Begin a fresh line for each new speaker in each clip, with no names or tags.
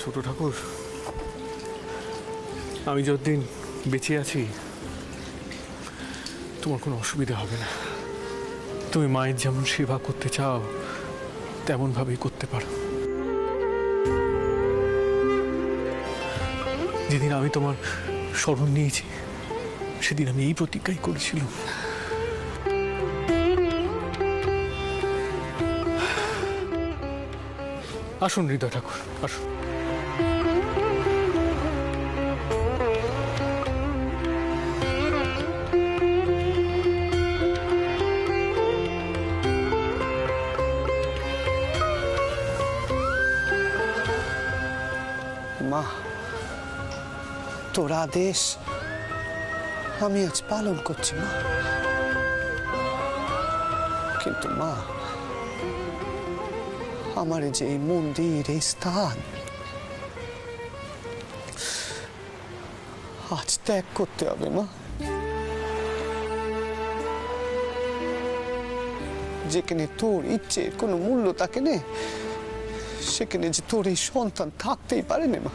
ছোট ঠাকুর, আমি যতদিন বেঁচে আছি তোমার কোনো অসুবিধা হবে না। তুমি মায়ের যেমন সেবা করতে চাও তেমন ভাবেই করতে পারো। যেদিন আমি তোমার শরণ নিয়েছি সেদিন আমি এই প্রতিজ্ঞাই করেছিলাম। আসুন হৃদয় ঠাকুর, আসুন।
মা, তোর আদেশ আমি আজ পালন করছি মা। কিন্তু মা, আমার যে এই মন্দির, এই স্থান আজ ত্যাগ করতে হবে মা। যেখানে তোর ইচ্ছের কোনো মূল্য থাকে না, সেখানে যে তোর এই সন্তান থাকতেই পারে না মা।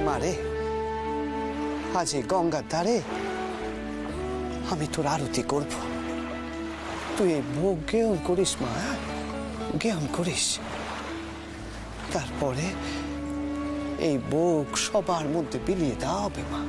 মারে, আজ এই গঙ্গার ধারে আমি তোর আরতি করব। তুই এই ভোগ জ্ঞান করিস মা, জ্ঞান করিস। তারপরে এই ভোগ সবার মধ্যে বিলিয়ে দেওয়া হবে মা।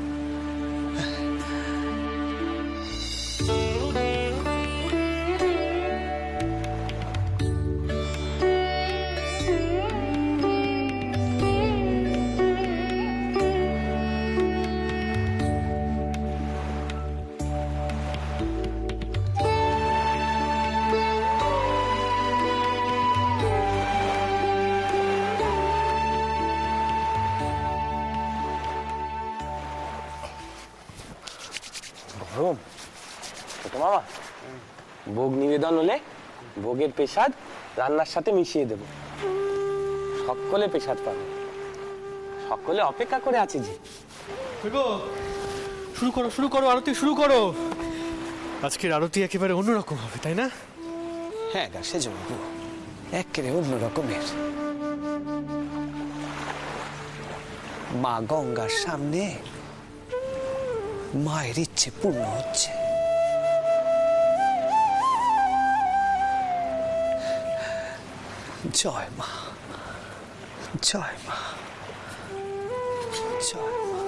মামা, ভোগ নিবেদন হলে ভোগের প্রসাদ রান্নার সাথে মিশিয়ে দেব। সকলে প্রসাদ পাবে। সকলে অপেক্ষা করে আছে। জি
শুরু করো, শুরু করো, আরতি শুরু করো। আজকের আরতি একেবারে অন্যরকম হবে, তাই না?
হ্যাঁ গা, সেজন্য একেবারে অন্যরকমের। মা গঙ্গার সামনে মায়ের ইচ্ছে পূর্ণ হচ্ছে। জয় মা, জয় মা, জয় মা।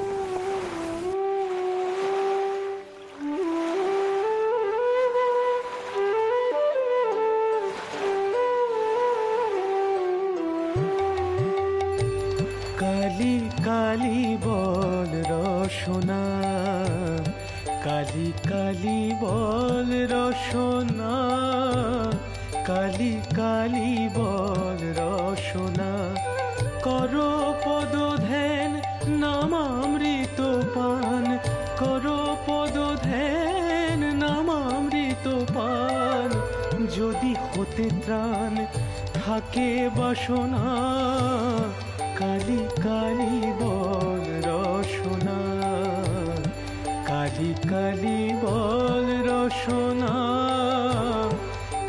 কালী কালী বল রসনা, কালী কালী বল রসনা, কালী কালী বল রসনা। করো পদ ধ্যান নামামৃত পান, করো পদ ধ্যান নামামৃত পান। যদি হতে ত্রাণ থাকে বাসনা, কালী কালী বল রসনা, কালী কালী বল রসনা,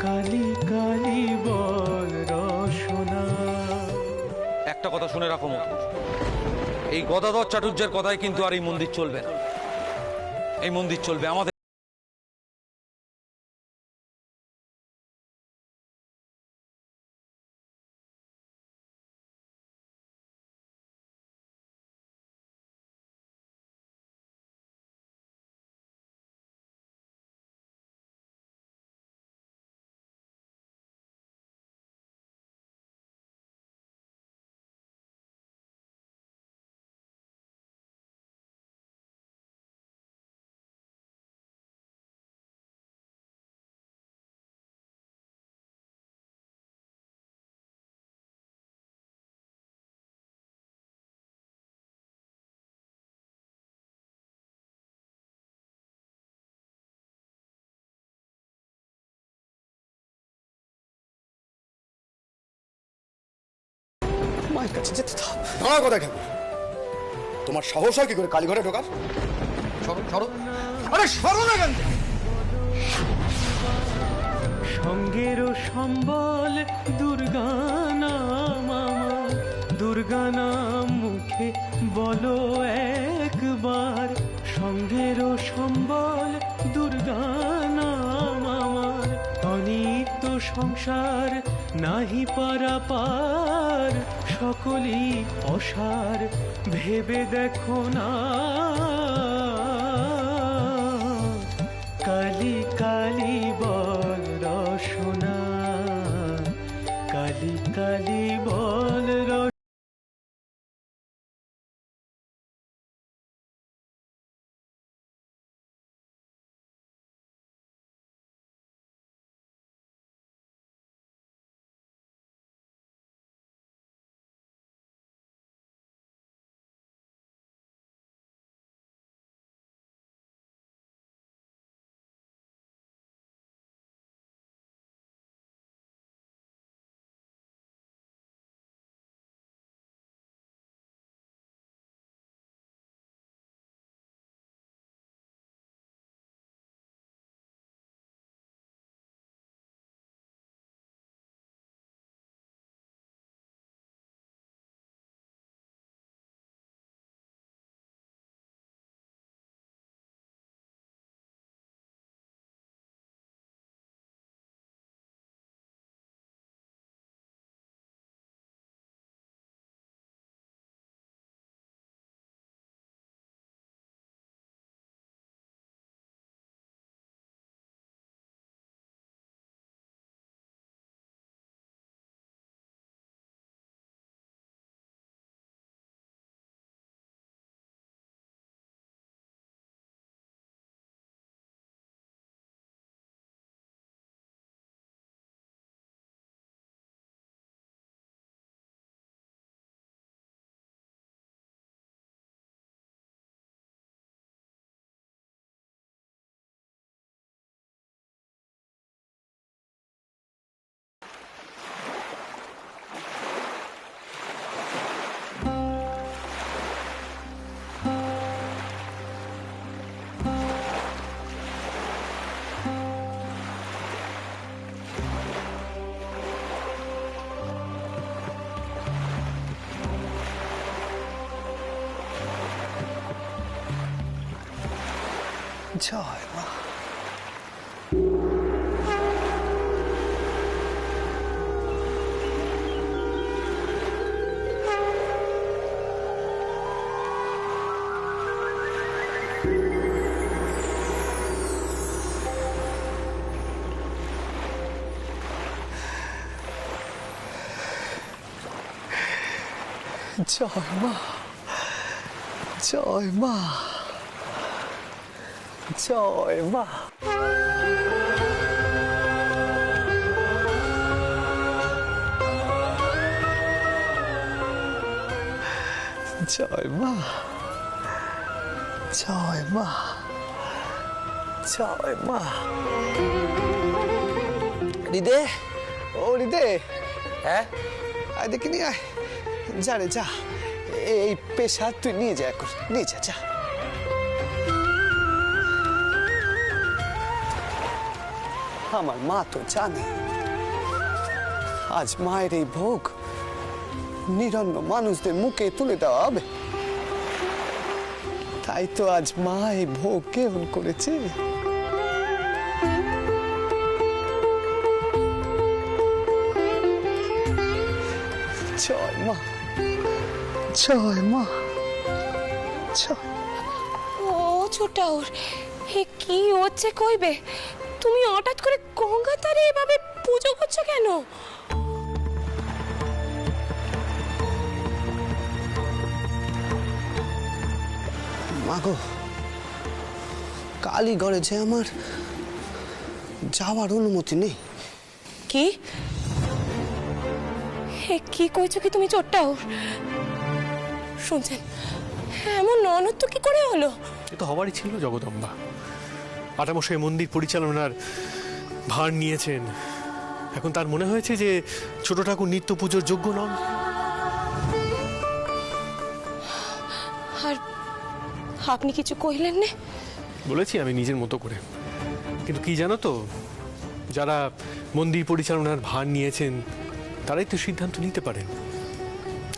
কালী কালী বল রসনা।
একটা কথা শুনে রাখো মতো, এই গদাধর চাটুর্যের কথায় কিন্তু আর এই মন্দির চলবে না। এই মন্দির চলবে আমাদের।
মায়ের কাছে যেতে দাও।
দাঁড়া কোথায় ঠাকুর, তোমার সাহস হয় কি করে কালীঘরে ঢোকার? সরো সরো, আরে সরো না কেন?
সঙ্গেরও সম্বল দুর্গা নাম আমার, দুর্গা নাম মুখে বলো একবার। সঙ্গেরও সম্বল দুর্গা নাম আমার, অনিত্য সংসার নাহি পারাপার। সকলই অসার ভেবে দেখো না, কালী কালী বল রসনা, কালী কালী বল রসনা।
জয় মা। জয় মা, জয় মা, জয় মা। জয় মা, জয় মা, জয় মা। হৃদে, ও হৃদে,
হ্যাঁ
আয় দেখে নিয়ে আয়। যা রে যা, এই পেশা তুই নিয়ে যা, এখন নিয়ে যা যা। আমার মা তো জানে আজ মায়ের এই ভোগ নিরন্ন মানুষদের মুখে তুলে দেওয়া হবে, তাই তো আজ মা এই ভোগ গ্রহণ করেছে। জয় মা, জয় মা, জয়।
ও ছোটাওর, হে কি হচ্ছে কইবে? তুমি হঠাৎ করে গঙ্গা তারে এভাবে পুজো করছো কেন?
মাগো, কালীঘরে যে আমার যাওয়ার অনুমতি নেই।
কি হে কি কইছো কি তুমি ছোটাওর? শুনছেন, এমন অনর্থ কি করে হলো?
এ তো হবারই ছিল জগদম্বা। আটামশাই মন্দির পরিচালনার ভার নিয়েছেন, এখন তার মনে হয়েছে যে ছোট ঠাকুর নিত্য পুজোর যোগ্য নন।
আর আপনি কিছু কইলেন না?
বলেছি আমি নিজের মতো করে, কিন্তু কি জানো তো, যারা মন্দির পরিচালনার ভার নিয়েছেন তারাই তো সিদ্ধান্ত নিতে পারেন,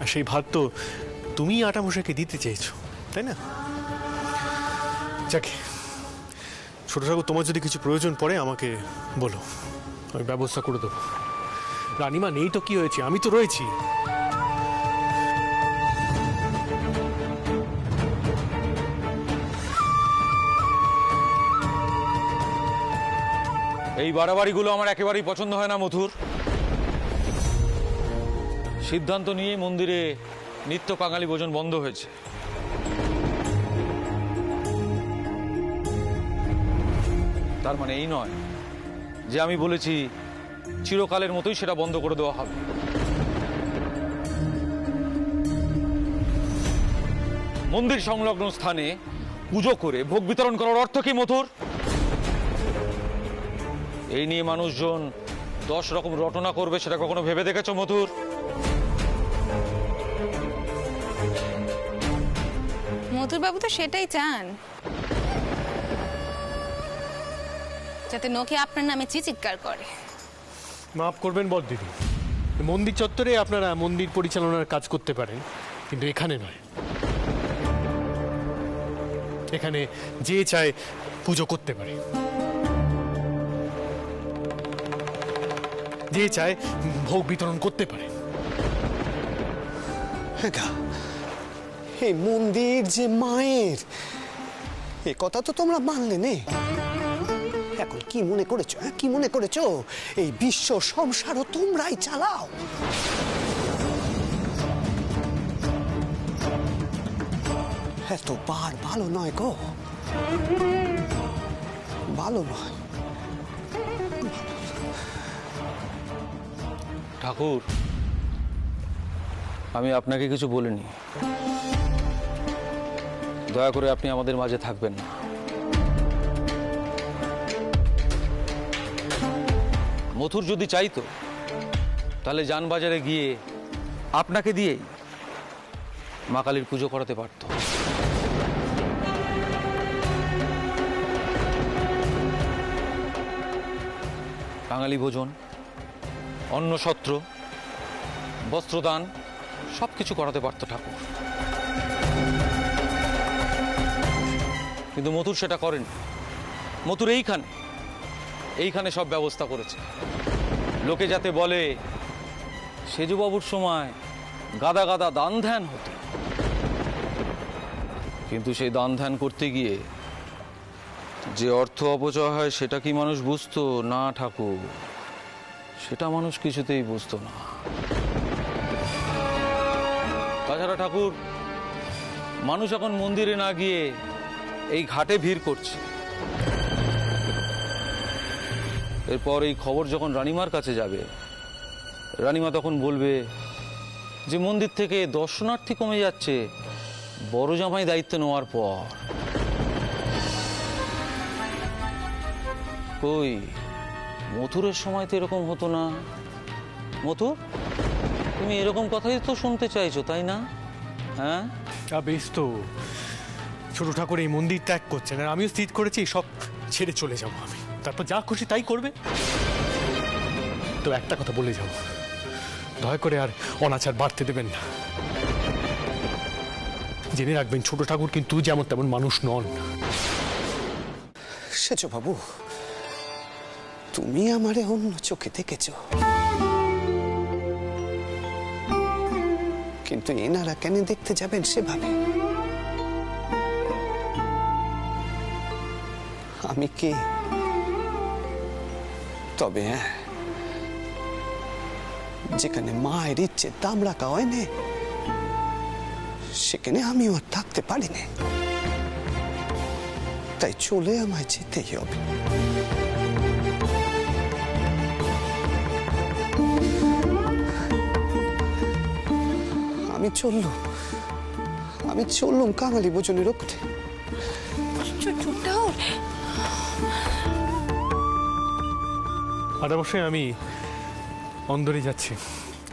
আর সেই ভার তো তুমি আটামশাইকে দিতে চেয়েছো, তাই না? যাকে ছোট ঠাকুর, তোমার যদি কিছু প্রয়োজন পড়ে আমাকে বলো, আমি ব্যবস্থা করে দেবো। রানীমা নেই তো কি হয়েছে, আমি তো রয়েছি।
এই বাড়াবাড়িগুলো আমার একেবারেই পছন্দ হয় না মথুর। সিদ্ধান্ত নিয়ে মন্দিরে নিত্য কাঙালি ভোজন বন্ধ হয়েছে। তার মানে এই নয় যে আমি বলেছি চিরকালের মতোই সেটা বন্ধ করে দেওয়া হবে। মন্দির সংলগ্ন স্থানে পুজো করে ভোগ বিতরণ করার অর্থ কি মথুর? এই নিয়ে মানুষজন 10 রকম রটনা করবে, সেটা কখনো ভেবে দেখেছো মথুর?
মথুর বাবু তো সেটাই চান, যাতে নোকে আপনার নামে চিৎকার করে।
মাফ করবেন বড়দিদি, মন্দির চত্বরে আপনারা মন্দির পরিচালনার কাজ করতে পারেন, কিন্তু এখানে নয়। এখানে যে চায় পুজো করতে পারে, যে চায় ভোগ বিতরণ করতে পারে।
এই মন্দির যে মায়ের, এ কথা তো তোমরা মানলে নে। এখন কি মনে করেছো, কি মনে করেছো এই বিশ্ব সংসারও তোমরাই চালাও? এত বার ভালো নয় গো, ভালো নয়।
ঠাকুর, আমি আপনাকে কিছু বলিনি, দয়া করে আপনি আমাদের মাঝে থাকবেন না। মথুর যদি চাইতো তাহলে যানবাজারে গিয়ে আপনাকে দিয়েই মা কালীর পুজো করাতে পারত। বাঙালি ভোজন, অন্নসত্র, বস্ত্রদান সবকিছু করাতে পারত ঠাকুর, কিন্তু মথুর সেটা করেন। মথুর এইখানে সব ব্যবস্থা করেছে, লোকে যাতে বলে সেজুবাবুর সময় গাদা গাদা দান ধ্যান হতো, কিন্তু সেই দান ধ্যান করতে গিয়ে যে অর্থ অপচয় হয় সেটা কি মানুষ বুঝতো না ঠাকুর? সেটা মানুষ কিছুতেই বুঝতো না। তাছাড়া ঠাকুর, মানুষ এখন মন্দিরে না গিয়ে এই ঘাটে ভিড় করছে। এরপর এই খবর যখন রানীমার কাছে যাবে, রানীমা তখন বলবে যে মন্দির থেকে দর্শনার্থী কমে যাচ্ছে বড় জামাই দায়িত্ব নেওয়ার পর। কই, মথুরের সময় তো এরকম হতো না। মথুর, তুমি এরকম কথাই তো শুনতে চাইছো, তাই না? হ্যাঁ,
বেশ তো, ছোট ঠাকুর এই মন্দির ত্যাগ করছেন, আর আমিও স্থির করেছি সব ছেড়ে চলে যাবো আমি, তারপর যা খুশি তাই করবে। তো একটা কথা বলে যাবো, দয়া করে আর অনাচার বাড়তে দেবেন না। জেনে রাখবেন ছোট ঠাকুর কিন্তু যেমন তেমন মানুষ নন।
সেজো বাবু, তুমি আমারে অন্য চোখে দেখেছ, কিন্তু এনারা কেন দেখতে যাবেন সেভাবে? আমি কে? তবে হ্যাঁ, যেখানে মায়ের ইচ্ছে দাম রাখা হয় না, সেখানে আমিও আর থাকতে পারি না, তাই চলে আমায় যেতেই হবে। আমি চললুম কাঙালি ভোজনের ওপরে।
আর অবশ্যই আমি অন্দরে যাচ্ছি,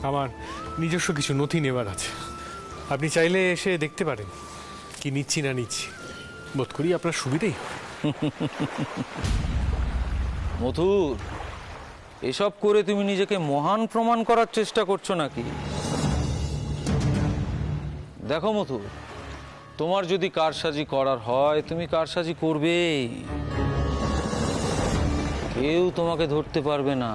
আমার নিজস্ব কিছু নথি নেবার আছে, আপনি চাইলে এসে দেখতে পারেন। কি নিচ্ছি না নিচ্ছি বোধ করি আপনার সুবিধেই।
মথুর, এসব করে তুমি নিজেকে মহান প্রমাণ করার চেষ্টা করছো নাকি? দেখো মথুর, তোমার যদি কারসাজি করার হয় তুমি কারসাজি করবে, কেউ তোমাকে ধরতে পারবে না।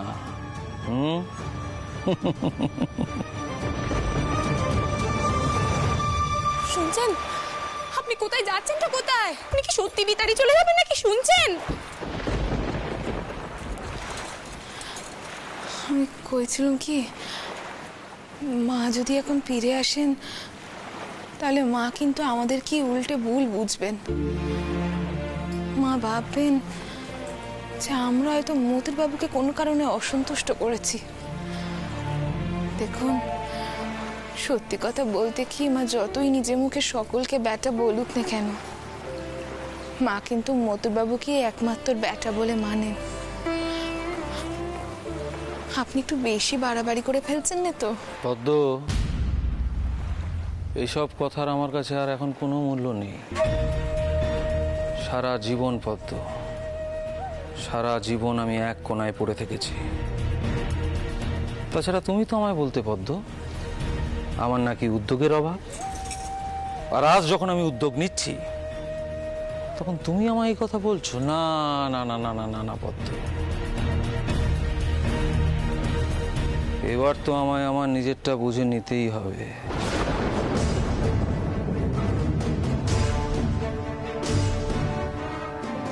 শুনছেন? আপনি কোথায় যাচ্ছেন? তো কোথায়? আপনি কি সত্যি বিতাড়ি চলে যাবেন নাকি? শুনছেন? আমি কইছিলাম কি, মা যদি এখন ফিরে আসেন তাহলে মা কিন্তু আমাদের কি উল্টে ভুল বুঝবেন। মা ভাববেন যে আমরা হয়তো মতির বাবুকে কোনো কারণে অসন্তুষ্ট করেছি। দেখুন, সত্যি কথা বলতে কি, মা যতই নিজে মুখে সকলকে ব্যাটা বলুক না কেন, মা কিন্তু মতির বাবুকে একমাত্র ব্যাটা বলে মানেন। আপনি একটু বেশি বাড়াবাড়ি করে ফেলছেন না তো?
পদ্ম, এইসব কথার আমার কাছে আর এখন কোনো মূল্য নেই। সারা জীবন পদ্ম, সারা জীবন আমি এক কোনায় পড়ে থেকেছি। তাছাড়া তুমি তো আমায় বলতে পদ্ম আমার নাকি উদ্যোগের অভাব, আর আজ যখন আমি উদ্যোগ নিচ্ছি তখন তুমি আমায় এই কথা বলছো? না না না না না না না পদ্ম, এবার তো আমায় আমার নিজেরটা বুঝে নিতেই হবে।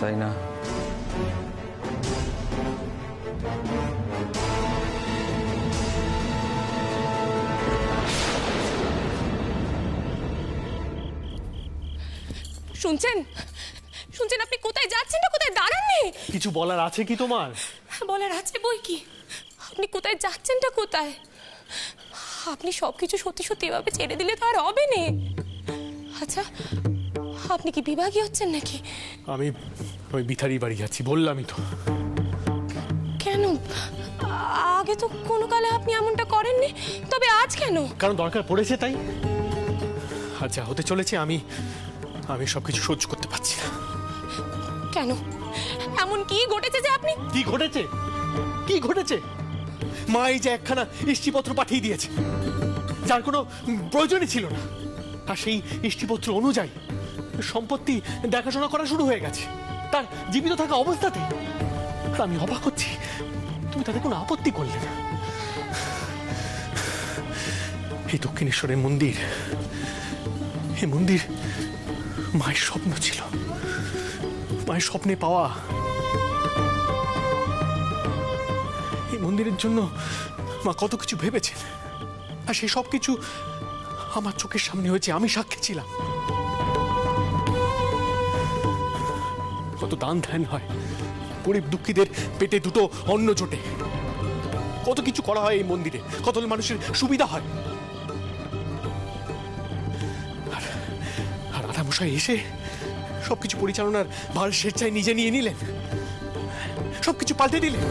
তাই না?
শুনছেন? শুনছেন? আপনি কোথায় যাচ্ছেন না কোথায় দাঁড়াননি?
কিছু বলার আছে কি তোমার?
বলার আছে বই কি। আপনি কোথায় যাচ্ছেনটা কোথায়? আপনি সবকিছু সত্যি সত্যি এভাবে ছেড়ে দিলে তো আর হবে না। আচ্ছা, আপনি কি বিভাগী হচ্ছেন নাকি?
আমি ওই বিথারি বাড়ি যাচ্ছি, বললামই তো।
কেন? আগে তো কোনো কালে আপনি এমনটা করেননি, তবে আজ কেন?
কারণ দরকার পড়েছে তাই। আচ্ছা, হতে চলেছে আমি সবকিছু সহ্য করতে পারছি না।
কেন? এমন কি ঘটেছে যে আপনি?
কি ঘটেছে? কি ঘটেছে? মা এই যে একখানা ইষ্টিপত্র পাঠিয়ে দিয়েছে, যার কোনো প্রয়োজনই ছিল না, আর সেই ইষ্টিপত্র অনুযায়ী সম্পত্তি দেখাশোনা করা শুরু হয়ে গেছে তার জীবিত থাকা অবস্থাতে। আমি অবাক হচ্ছি তুমি তাতে কোনো আপত্তি করলে না। এই দক্ষিণেশ্বরের মন্দির, এই মন্দির মায়ের স্বপ্ন ছিল, মায়ের স্বপ্নে পাওয়া। এই মন্দিরের জন্য মা কত কিছু ভেবেছেন, আর সেই সব কিছু আমার চোখের সামনে হয়েছে, আমি সাক্ষী ছিলাম। কত দান ধ্যান হয়, গরিব দুঃখীদের পেটে দুটো অন্ন জোটে, কত কিছু করা হয় এই মন্দিরে, কত মানুষের সুবিধা হয়। আর রাধামশাই এসে সবকিছু পরিচালনার ভার স্বেচ্ছায় নিজে নিয়ে নিলেন, সবকিছু পাল্টে দিলেন।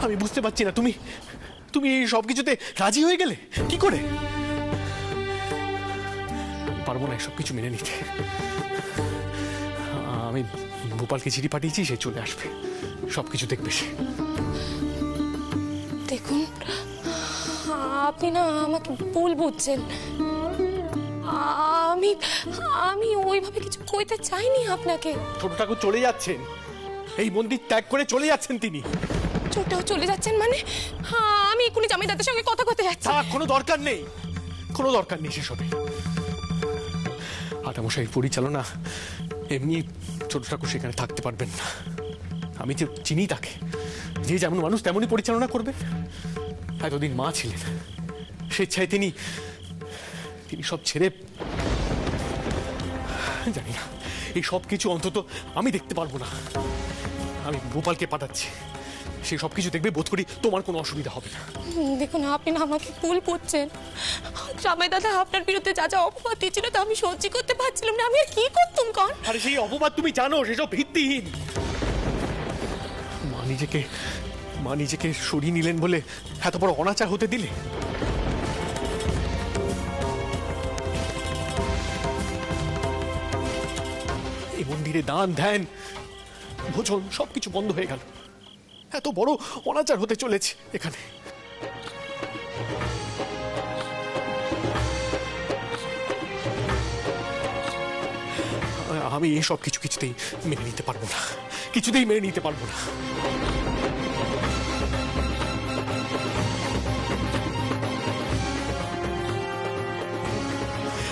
আমি বুঝতে পারছি না, তুমি এই সবকিছুতে রাজি হয়ে গেলে কি করে? পারবো না সব কিছু মেনে নিতে। আমি ভোপালকে চিঠি পাঠিয়েছি, সে চলে আসবে, সবকিছু দেখবে সে।
দেখুন, আপনি না আমাকে ভুল বুঝছেন। আমি ওইভাবে কিছু কইতে চাইনি আপনাকে।
ছোট ঠাকুর চলে যাচ্ছেন, এই মন্দির ত্যাগ করে চলে যাচ্ছেন তিনি।
ছোটটাও চলে যাচ্ছেন মানে? আমি এক্ষুনি জামাইদাদের সঙ্গে কথা করতে যাচ্ছি।
কোনো দরকার নেই, কোনো দরকার নেই সেসবে। আটামশাইয়ের পরিচালনা এমনি ছোট ঠাকুর সেখানে থাকতে পারবেন না। আমি যে চিনি তাকে, যে যেমন মানুষ তেমনই পরিচালনা করবে। এতদিন মা ছিলেন, স্বেচ্ছায় তিনি সব ছেড়ে, জানি না, এই সব কিছু অন্তত আমি দেখতে পারবো না। আমি গোপালকে পাঠাচ্ছি, সে সব কিছু দেখবে, বোধ করি তোমার কোনো অসুবিধা হবে না।
দেখুন, আপনি না আমাকে ভুল বুঝছেন। জামাই দাদা আপনার বিরুদ্ধে যা যা অপবাদ দিয়েছিল তা আমি সহ্য করতে পারছিলাম না। আমি আর কি করতাম কন?
আরে সেই অপবাদ তুমি জানো, সেসব ভিত্তিহীন। মা নিজেকে সরিয়ে নিলেন বলে এত বড় অনাচার হতে দিলে? এই মন্দিরে দান ধ্যান ভোজন সবকিছু বন্ধ হয়ে গেল। এত বড় অনাচার হতে চলেছে এখানে। আমি এই সব কিছুতেই মেনে নিতে পারবো না, কিছুতেই মেনে নিতে পারবো না।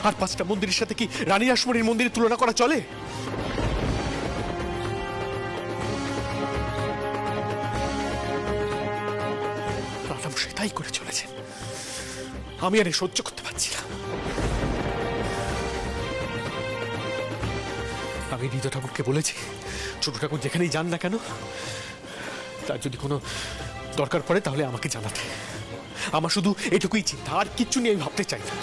আর 5টা মন্দিরের সাথে কি রানী রাসমণির মন্দিরের তুলনা করা চলে? রাজামশাই তাই করে চলেছেন, আমি আর সহ্য করতে পারছি না। আমি হৃদয় ঠাকুরকে বলেছি ছোট ঠাকুর যেখানেই যান না কেন তার যদি কোনো দরকার পড়ে তাহলে আমাকে জানাতে। আমার শুধু এটুকুই চিন্তা, আর কিচ্ছু নিয়ে আমি ভাবতে চাই না।